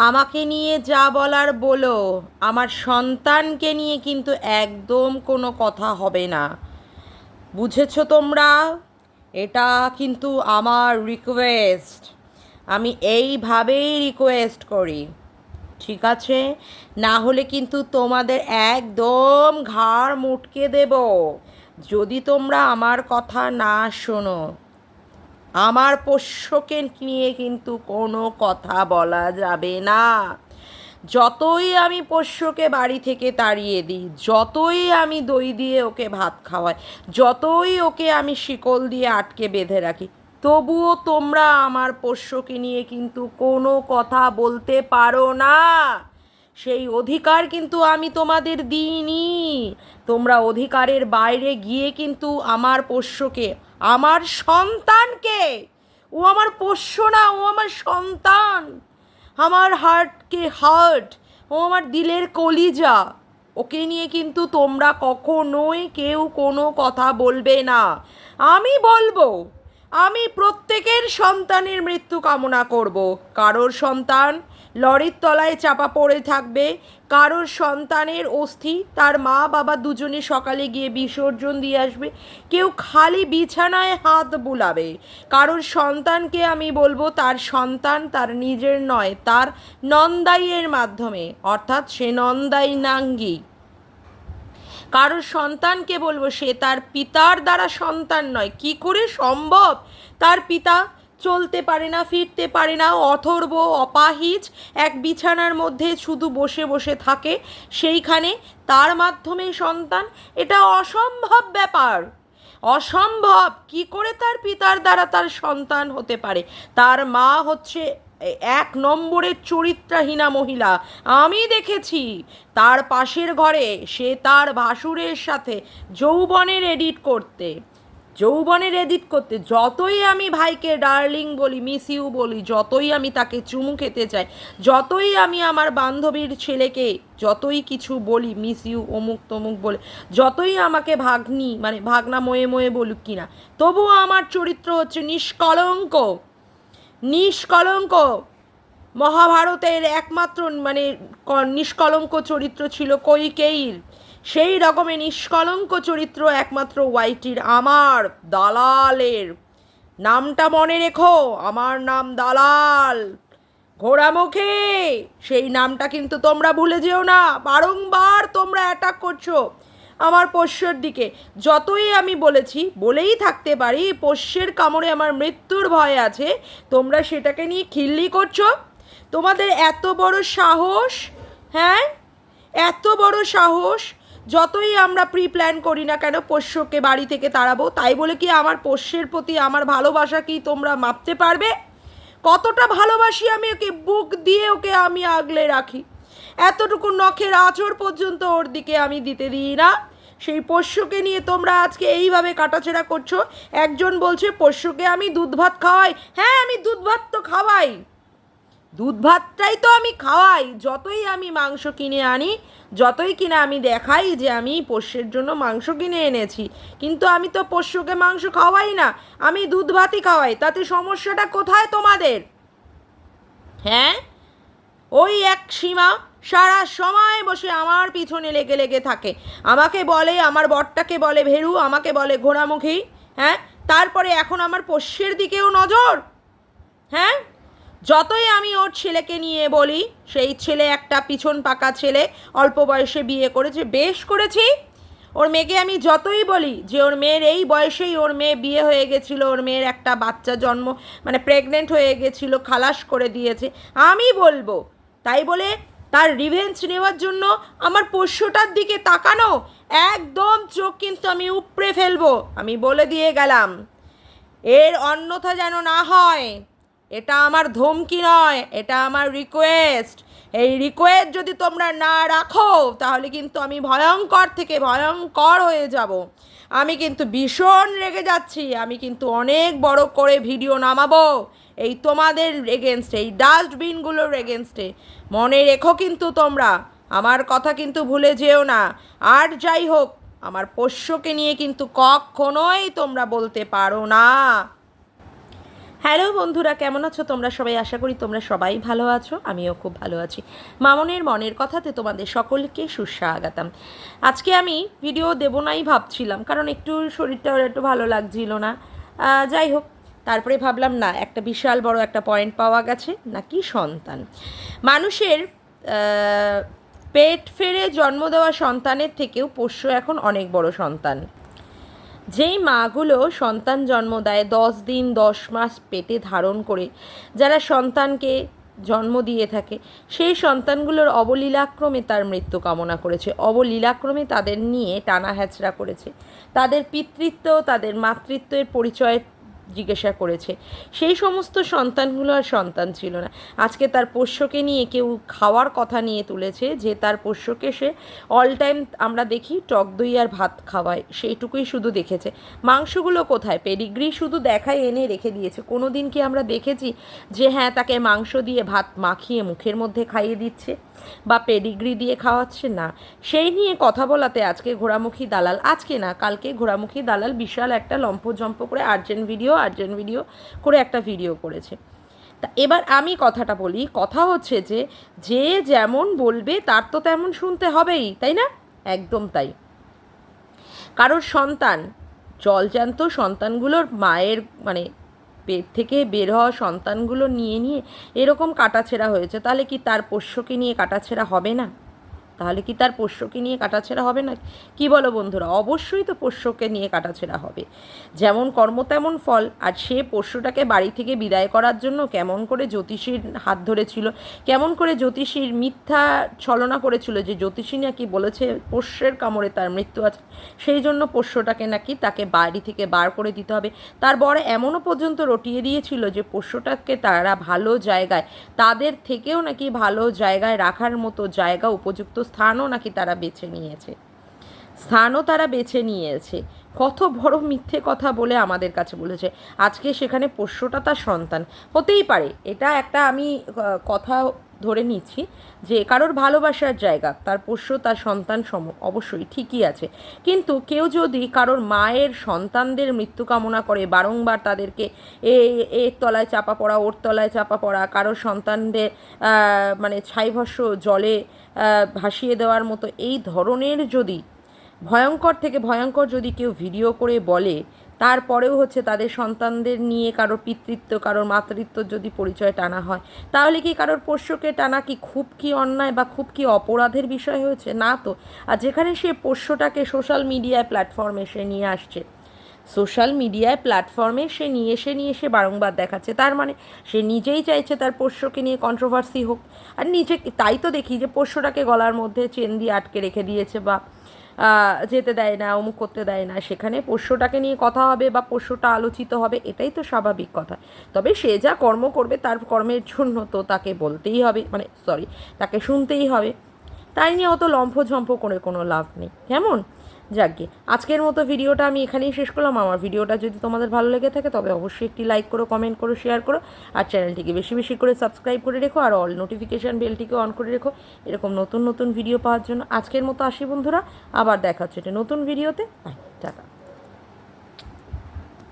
আমাকে নিয়ে যা বলার বলো, আমার সন্তানকে নিয়ে কিন্তু একদম কোনো কথা হবে না। বুঝেছো তোমরা? এটা কিন্তু আমার রিকোয়েস্ট। আমি এইভাবেই রিকোয়েস্ট করি, ঠিক আছে? না হলে কিন্তু তোমাদের একদম ঘাড় মুটকে দেব যদি তোমরা আমার কথা না শোনো। আমার পোষ্যকে নিয়ে কিন্তু কোনো কথা বলা যাবে না। যতই আমি পোষ্যকে বাড়ি থেকে তাড়িয়ে দিই, যতই আমি দই দিয়ে ওকে ভাত খাওয়াই, যতই ওকে আমি শিকল দিয়ে আটকে বেঁধে রাখি, তবুও তোমরা আমার পোষ্যকে নিয়ে কিন্তু কোনো কথা বলতে পারো না। সেই অধিকার কিন্তু আমি তোমাদের দিইনি। তোমরা অধিকারের বাইরে গিয়ে কিন্তু আমার পোষ্যকে, আমার সন্তানকে, ও আমার পোষ্য না, ও আমার সন্তান, আমার হার্টকে হার্ট, ও আমার দিলের কলিজা, ওকে নিয়ে কিন্তু তোমরা কখনোই কেউ কোনো কথা বলবে না। আমি বলবো, আমি প্রত্যেকের সন্তানের মৃত্যু কামনা করব। কারোর সন্তান লরির তলায় চাপা পড়ে থাকবে, কারোর সন্তানের অস্থি তার মা বাবা দুজনে সকালে গিয়ে বিসর্জন দিয়ে আসবে, কেউ খালি বিছানায় হাত বুলাবে। কারোর সন্তানকে আমি বলবো তার সন্তান তার নিজের নয়, তার নন্দাইয়ের মাধ্যমে, অর্থাৎ সে নন্দাই নাঙ্গি। কারোর সন্তানকে বলবো সে তার পিতার দ্বারা সন্তান নয়। কি করে সম্ভব? তার পিতা চলতে পারে না, ফিরতে পারে না, অথর্ব, অপাহিজ, এক বিছানার মধ্যে শুধু বসে বসে থাকে, সেইখানে তার মাধ্যমে সন্তান? এটা অসম্ভব ব্যাপার, অসম্ভব। কি করে তার পিতার দ্বারা তার সন্তান হতে পারে? তার মা হচ্ছে এক নম্বরের চরিত্রহীনা মহিলা। আমি দেখেছি তার পাশের ঘরে সে তার ভাসুরের সাথে যৌবনের এডিট করতে যতই আমি ভাইকে ডার্লিং বলি, মিস ইউ বলি, যতই আমি তাকে চুমু খেতে চাই, যতই আমি আমার বান্ধবীর ছেলেকে যতই কিছু বলি, মিস ইউ অমুক তমুক বলে, যতই আমাকে ভাগ্নি মানে ভাগনা ময়ে ময়ে বলুক কিনা, তবুও আমার চরিত্র হচ্ছে নিষ্কলঙ্ক। নিষ্কলঙ্ক। মহাভারতের একমাত্র মানে নিষ্কলঙ্ক চরিত্র ছিল কৈকেয়ীর, সেই রকমের নিষ্কলঙ্ক চরিত্র একমাত্র ওয়াইটির, আমার দালালের। নামটা মনে রেখো, আমার নাম দালাল ঘোড়ামুখী। সেই নামটা কিন্তু তোমরা ভুলে যেও না। বারংবার তোমরা অ্যাটাক করছো আমার পোষ্যর দিকে। যতই আমি বলেছি, বলেই থাকতে পারি পোষ্যের কামড়ে আমার মৃত্যুর ভয় আছে, তোমরা সেটাকে নিয়ে খিল্লি করছো। তোমাদের এত বড় সাহস! হ্যাঁ, এত বড় সাহস! যতই আমরা প্রি প্ল্যান করি না কেন পোষ্যকে বাড়ি থেকে তাড়াবো, তাই বলে কি আমার পোষ্যের প্রতি আমার ভালোবাসা কি তোমরা মাপতে পারবে? কতটা ভালোবাসি আমি ওকে, বুক দিয়ে ওকে আমি আগলে রাখি, এতটুকু নখের আঁচড় পর্যন্ত ওর দিকে আমি দিতে দিই না। সেই পোষ্যকে নিয়ে তোমরা আজকে এইভাবে কাটাছেড়া করছো। একজন বলছে পোষ্যকে আমি দুধ ভাত খাওয়াই। হ্যাঁ, আমি দুধ ভাত তো খাওয়াই, দুধ ভাতটাই তো আমি খাওয়াই। যতই আমি মাংস কিনে আনি, যতই কিনা আমি দেখাই যে আমি পোষ্যের জন্য মাংস কিনে এনেছি, কিন্তু আমি তো পোষ্যকে মাংস খাওয়াই না, আমি দুধ ভাতই খাওয়াই। তাতে সমস্যাটা কোথায় তোমাদের? হ্যাঁ, ওই এক সীমা সারা সময় বসে আমার পিছনে লেগে লেগে থাকে, আমাকে বলে, আমার বরটাকে বলে ভেরু, আমাকে বলে ঘোড়ামুখী। হ্যাঁ, তারপরে এখন আমার পোষ্যের দিকেও নজর। হ্যাঁ, যতই আমি ওর ছেলেকে নিয়ে বলি, সেই ছেলে একটা পিছন পাকা ছেলে, অল্প বয়সে বিয়ে করেছে, বেশ করেছি। ওর মেয়েকে আমি যতই বলি যে ওর মেয়ের এই বয়সেই ওর মেয়ে বিয়ে হয়ে গেছিলো, ওর মেয়ের একটা বাচ্চা জন্ম মানে প্রেগনেন্ট হয়ে গেছিলো, খালাস করে দিয়েছে, আমি বলবো, তাই বলে তার রিভেঞ্জ নেওয়ার জন্য আমার পোষ্যটার দিকে তাকানো, একদম চোখ কিন্তু আমি উপড়ে ফেলবো, আমি বলে দিয়ে গেলাম। এর অন্যথা যেন না হয়। এটা আমার ধমকি নয়, এটা আমার রিকোয়েস্ট। এই রিকোয়েস্ট যদি তোমরা না রাখো তাহলে কিন্তু আমি ভয়ঙ্কর থেকে ভয়ঙ্কর হয়ে যাব। আমি কিন্তু ভীষণ রেগে যাচ্ছি, আমি কিন্তু অনেক বড় করে ভিডিও নামাবো এই তোমাদের এগেনস্টে, এই ডাস্টবিনগুলোর এগেনস্টে। মনে রেখো কিন্তু তোমরা, আমার কথা কিন্তু ভুলে যেও না। আর যাই হোক, আমার পোষ্যকে নিয়ে কিন্তু কখনোই তোমরা বলতে পারো না। হ্যালো বন্ধুরা, কেমন আছো তোমরা সবাই? আশা করি তোমরা সবাই ভালো আছো, আমিও খুব ভালো আছি। মামনের মনের কথাতে তোমাদের সকলকে সুস্বাগতম। আজকে আমি ভিডিও দেবো নাই ভাবছিলাম, কারণ একটু শরীরটা একটু ভালো লাগছিল না। যাই হোক, তারপরে ভাবলাম না, একটা বিশাল বড় একটা পয়েন্ট পাওয়া গেছে, নাকি সন্তান। মানুষের পেট ফেড়ে জন্ম দেওয়া সন্তানের থেকেও পোষ্য এখন অনেক বড় সন্তান। যেই মাগুলো সন্তান জন্ম দেয় 10 দিন 10 মাস পেটে ধারণ করে, যারা সন্তানকে জন্ম দিয়ে থাকে, সেই সন্তানগুলোর অবলীলাক্রমে তার মৃত্যু কামনা করেছে, অবলীলাক্রমে তাদের নিয়ে টানা হ্যাচড়া করেছে, তাদের পিতৃত্ব তাদের মাতৃত্বের পরিচয় জিজ্ঞাসা করেছে। সেই সমস্ত সন্তানগুলো আর সন্তান ছিল না। আজকে তার পোষ্যকে নিয়ে কেউ খাওয়ার কথা নিয়ে তুলেছে, যে তার পোষ্যকে সে অল টাইম আমরা দেখি টক দই আর ভাত খাওয়ায়, সেইটুকুই শুধু দেখেছে। মাংসগুলো কোথায়? পেডিগ্রি শুধু দেখায়, এনে রেখে দিয়েছে। কোনো দিন কি আমরা দেখেছি যে হ্যাঁ তাকে মাংস দিয়ে ভাত মাখিয়ে মুখের মধ্যে খাইয়ে দিচ্ছে বা পেডিগ্রি দিয়ে খাওয়াচ্ছে? না। সেই নিয়ে কথা বলাতে আজকে ঘোড়ামুখী দালাল, আজকে না কালকে ঘোড়ামুখী দালাল বিশাল একটা লম্পজম্প করে আর্জেন্ট ভিডিও করে একটা ভিডিও করেছে। তা এবার আমি কথাটা বলি, কথা হচ্ছে যে যে যেমন বলবে তার তো তেমন শুনতে হবেই, তাই না? একদম তাই। কারোর সন্তান, জলজ্যান্ত সন্তানগুলোর মায়ের মানে পেট থেকে বের হওয়া সন্তানগুলো নিয়ে নিয়ে এরকম কাটাছেঁড়া হয়েছে, তাহলে কি তার পোষ্যকে নিয়ে কাটাছেঁড়া হবে না? তাহলে কি তার পোষ্যকে নিয়ে কাটাছেঁড়া হবে না? কি বলো বন্ধুরা? অবশ্যই তো পোষ্যকে নিয়ে কাটাছেঁড়া হবে। যেমন কর্ম তেমন ফল। আর সে পোষ্যটাকে বাড়ি থেকে বিদায় করার জন্য কেমন করে জ্যোতিষীর হাত ধরেছিল, কেমন করে জ্যোতিষীর মিথ্যা ছলনা করেছিল, যে জ্যোতিষী নাকি বলেছে পোষ্যের কামড়ে তার মৃত্যু আছে, সেই জন্য পোষ্যটাকে নাকি তাকে বাড়ি থেকে বার করে দিতে হবে। তার বর এমনও পর্যন্ত রটিয়ে দিয়েছিল যে পোষ্যটাকে তারা ভালো জায়গায়, তাদের থেকেও নাকি ভালো জায়গায় রাখার মতো জায়গা, উপযুক্ত স্থানও নাকি তারা বেছে নিয়েছে। কত বড় মিথ্যে কথা বলে আমাদের কাছে বলেছে। আজকে সেখানে পোষ্যটা তার সন্তান হতেই পারে, এটা একটা আমি কথা ধরে নিচ্ছি যে কারোর ভালোবাসার জায়গা, তার পোষ্য তার সন্তান অবশ্যই ঠিকই আছে। কিন্তু কেউ যদি কারোর মায়ের সন্তানদের মৃত্যু কামনা করে, বারংবার তাদেরকে এর তলায় চাপা পড়া, ওর তলায় চাপা পড়া, কারোর সন্তানদের মানে ছাইভস্য জলে ভাসিয়ে দেওয়ার মতো এই ধরনের যদি ভয়ঙ্কর থেকে ভয়ঙ্কর যদি কেউ ভিডিও করে বলে, তারপরেও হচ্ছে তাদের সন্তানদের নিয়ে কারোর পিতৃত্ব কারোর মাতৃত্ব যদি পরিচয় টানা হয়, তাহলে কি কারোর পোষ্যকে টানা কি খুব কি অন্যায় বা খুব কি অপরাধের বিষয় হয়েছে? না তো। আর যেখানে সে পোষ্যটাকে সোশ্যাল মিডিয়ায় প্ল্যাটফর্মে সে নিয়ে আসছে, সোশ্যাল মিডিয়ায় প্ল্যাটফর্মে সে নিয়ে এসে বারংবার দেখাচ্ছে, তার মানে সে নিজেই চাইছে তার পোষ্যকে নিয়ে কন্ট্রোভার্সি হোক। আর নিজে তাই তো দেখি যে পোষ্যটাকে গলার মধ্যে চেন দিয়ে আটকে রেখে দিয়েছে, বা যেতে দেয় না, অমুক করতে দেয় না। সেখানে পোষ্যটাকে নিয়ে কথা হবে বা পোষ্যটা আলোচিত হবে, এটাই তো স্বাভাবিক কথা। তবে সে যা কর্ম করবে তার কর্মের জন্য তো তাকে বলতেই হবে, তাকে শুনতেই হবে। তাই নিয়ে অত লম্ফঝম্প করে কোনো লাভ নেই, কেমন? যাকগে, আজকের মতো ভিডিওটা আমি এখানেই শেষ করলাম। আমার ভিডিওটা যদি তোমাদের ভালো লেগে থাকে তবে অবশ্যই একটি লাইক করো, কমেন্ট করো, শেয়ার করো, আর চ্যানেলটিকে বেশি বেশি করে সাবস্ক্রাইব করে রেখো, আর অল নোটিফিকেশান বেলটিকে অন করে রেখো এরকম নতুন নতুন ভিডিও পাওয়ার জন্য। আজকের মতো আসি বন্ধুরা, আবার দেখা হচ্ছে একটা নতুন ভিডিওতে। Bye, tata.